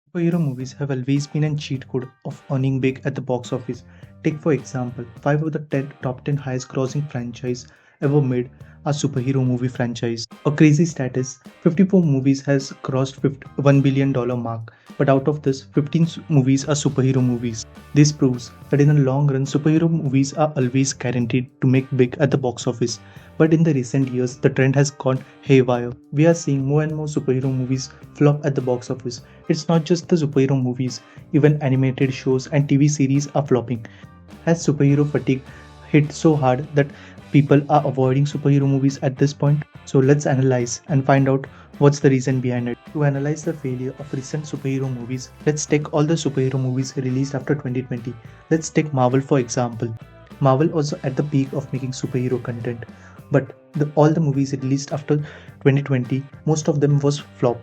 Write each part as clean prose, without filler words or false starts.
Superhero movies have always been a cheat code of earning big at the box office. Take for example, 5 of the 10 top 10 highest grossing franchise ever made are superhero movie franchise. A crazy status, 54 movies has crossed $1 billion mark, but out of this, 15 movies are superhero movies. This proves that in the long run, superhero movies are always guaranteed to make big at the box office. But in the recent years, the trend has gone haywire. We are seeing more and more superhero movies flop at the box office. It's not just the superhero movies, even animated shows and TV series are flopping. Has superhero fatigue hit so hard that people are avoiding superhero movies at this point? So let's analyze and find out what's the reason behind it. To analyze the failure of recent superhero movies, let's take all the superhero movies released after 2020. Let's take Marvel for example. Marvel was at the peak of making superhero content, but all the movies released after 2020, most of them was flop.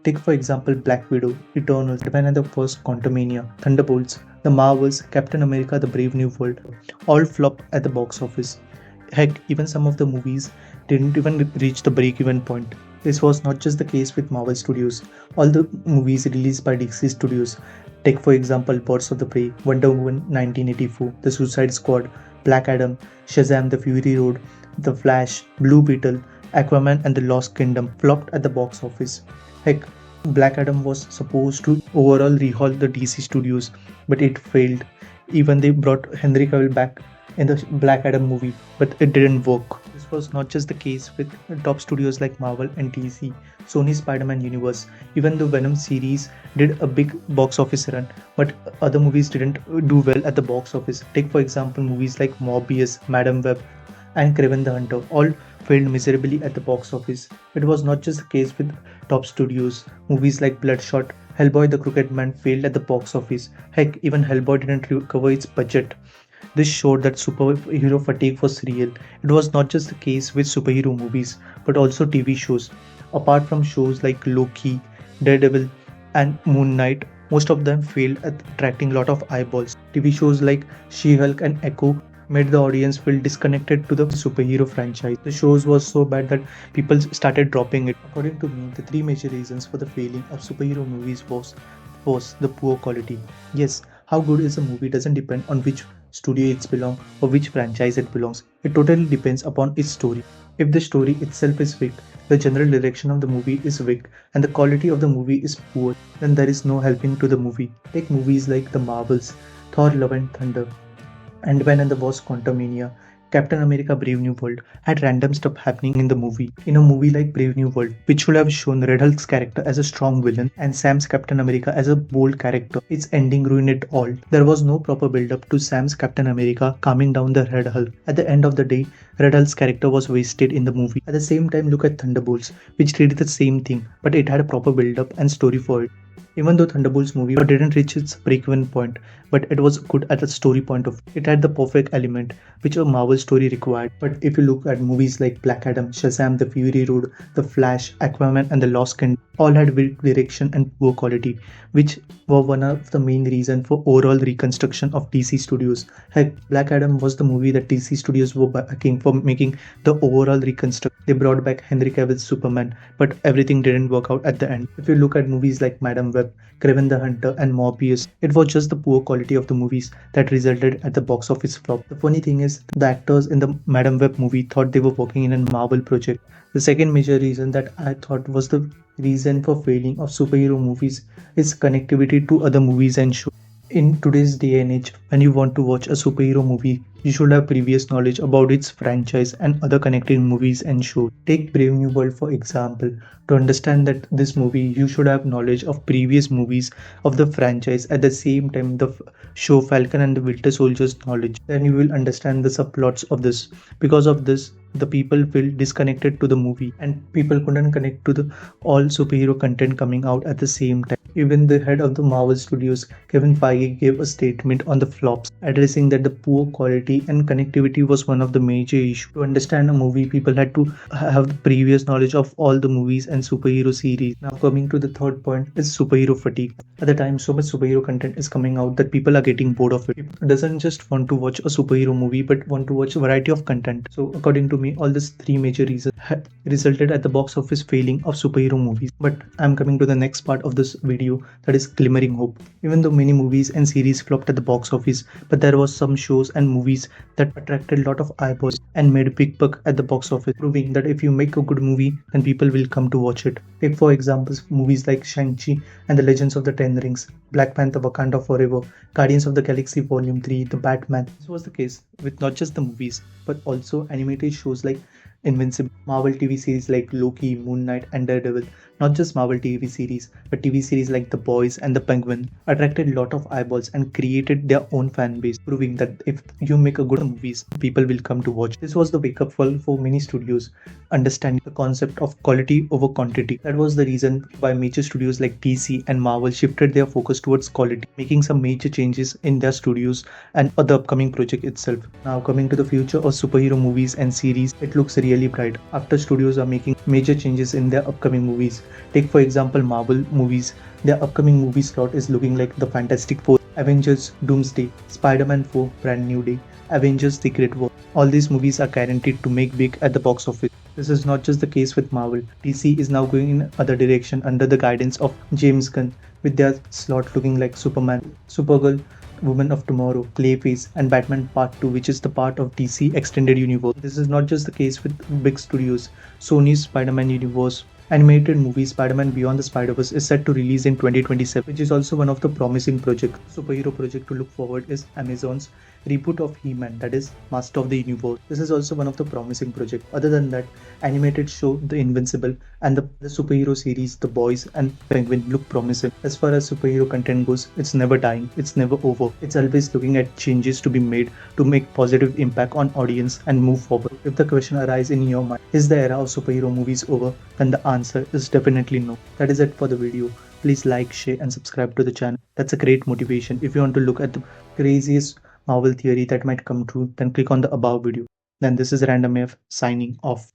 Take for example Black Widow, Eternals, Ant-Man and the First, Quantumania, Thunderbolts, The Marvels, Captain America, The Brave New World, all flop at the box office. Heck, even some of the movies didn't even reach the break-even point. This was not just the case with Marvel Studios. All the movies released by DC Studios, take for example Birds of the Prey, Wonder Woman 1984, The Suicide Squad, Black Adam, Shazam, The Fury Road, The Flash, Blue Beetle, Aquaman and The Lost Kingdom flopped at the box office. Heck, Black Adam was supposed to overall rehaul the DC studios, but it failed. Even they brought Henry Cavill back in the Black Adam movie, but it didn't work. This was not just the case with top studios like Marvel and DC, Sony Spider-Man universe. Even the Venom series did a big box office run, but other movies didn't do well at the box office. Take for example movies like Morbius, Madam Web, and Kraven the Hunter all failed miserably at the box office. It was not just the case with top studios. Movies like Bloodshot, Hellboy the Crooked Man failed at the box office. Heck, even Hellboy didn't recover its budget. This showed that superhero fatigue was real. It was not just the case with superhero movies, but also TV shows. Apart from shows like Loki, Daredevil, and Moon Knight, most of them failed at attracting a lot of eyeballs. TV shows like She-Hulk and Echo made the audience feel disconnected to the superhero franchise. The shows was so bad that people started dropping it. According to me, the three major reasons for the failing of superhero movies was the poor quality. Yes, how good is a movie doesn't depend on which studio it belongs or which franchise it belongs. It totally depends upon its story. If the story itself is weak, the general direction of the movie is weak, and the quality of the movie is poor, then there is no helping to the movie. Take movies like The Marvels, Thor Love and Thunder, Ant-Man and the Wasp Quantumania, Captain America Brave New World had random stuff happening in the movie. In a movie like Brave New World, which should have shown Red Hulk's character as a strong villain and Sam's Captain America as a bold character, its ending ruined it all. There was no proper build-up to Sam's Captain America calming down the Red Hulk. At the end of the day, Red Hulk's character was wasted in the movie. At the same time, look at Thunderbolts, which did the same thing, but it had a proper build-up and story for it. Even though Thunderbolts movie didn't reach its break-even point, but it was good at the story point of view. It had the perfect element which a Marvel story required. But if you look at movies like Black Adam, Shazam, The Fury Road, The Flash, Aquaman and The Lost Kingdom, all had weak direction and poor quality, which were one of the main reasons for overall reconstruction of DC Studios. Heck, Black Adam was the movie that DC Studios were backing for making the overall reconstruction. They brought back Henry Cavill's Superman, but everything didn't work out at the end. If you look at movies like Madam Web, Kraven the Hunter and Morbius, it was just the poor quality of the movies that resulted at the box office flop. The funny thing is, the actors in the Madam Web movie thought they were working in a Marvel project. The second major reason that I thought was the reason for failing of superhero movies is connectivity to other movies and shows. In today's day and age, when you want to watch a superhero movie, you should have previous knowledge about its franchise and other connected movies and shows. Take Brave New World for example. To understand that this movie, you should have knowledge of previous movies of the franchise. At the same time, the show Falcon and the Winter Soldier's knowledge. Then you will understand the subplots of this. Because of this, the people feel disconnected to the movie and people couldn't connect to the all superhero content coming out at the same time. Even the head of the Marvel Studios, Kevin Feige, gave a statement on the flops, addressing that the poor quality and connectivity was one of the major issues. To understand a movie, people had to have the previous knowledge of all the movies and superhero series. Now coming to the third point is superhero fatigue. At the time, so much superhero content is coming out that people are getting bored of it. People doesn't just want to watch a superhero movie, but want to watch a variety of content. So according to me, all these three major reasons resulted at the box office failing of superhero movies. But I'm coming to the next part of this video, that is glimmering hope. Even though many movies and series flopped at the box office, but there was some shows and movies that attracted a lot of eyeballs and made a big buck at the box office, proving that if you make a good movie, then people will come to watch it. Take for examples movies like Shang-Chi and the Legends of the Ten Rings, Black Panther Wakanda Forever, Guardians of the Galaxy Volume 3, The Batman. This was the case with not just the movies, but also animated shows like Invincible, Marvel TV series like Loki, Moon Knight, and Daredevil. Not just Marvel TV series, but TV series like The Boys and The Penguin attracted a lot of eyeballs and created their own fan base, proving that if you make a good movies, people will come to watch. This was the wake up call for many studios, understanding the concept of quality over quantity. That was the reason why major studios like DC and Marvel shifted their focus towards quality, making some major changes in their studios and the upcoming project itself. Now coming to the future of superhero movies and series, it looks really bright after studios are making major changes in their upcoming movies. Take for example Marvel movies. Their upcoming movie slot is looking like the Fantastic Four, Avengers, Doomsday, Spider-Man 4, Brand New Day, Avengers The Great War. All these movies are guaranteed to make big at the box office. This is not just the case with Marvel. DC is now going in other direction under the guidance of James Gunn, with their slot looking like Superman, Supergirl, Woman of Tomorrow, Clayface, and Batman Part 2, which is the part of DC Extended Universe. This is not just the case with big studios. Sony's Spider-Man Universe animated movie Spider-Man Beyond the Spider-Verse is set to release in 2027, which is also one of the promising projects. Superhero project to look forward is Amazon's reboot of He-Man, that is Master of the Universe. This is also one of the promising projects. Other than that, animated show The Invincible and the superhero series The Boys and Penguin look promising. As far as superhero content goes, it's never dying, it's never over. It's always looking at changes to be made to make positive impact on audience and move forward. If the question arises in your mind, is the era of superhero movies over? Then the answer is definitely no. That is it for the video. Please like, share and subscribe to the channel. That's a great motivation. If you want to look at the craziest Marvel theory that might come true, then click on the above video. Then this is Random F signing off.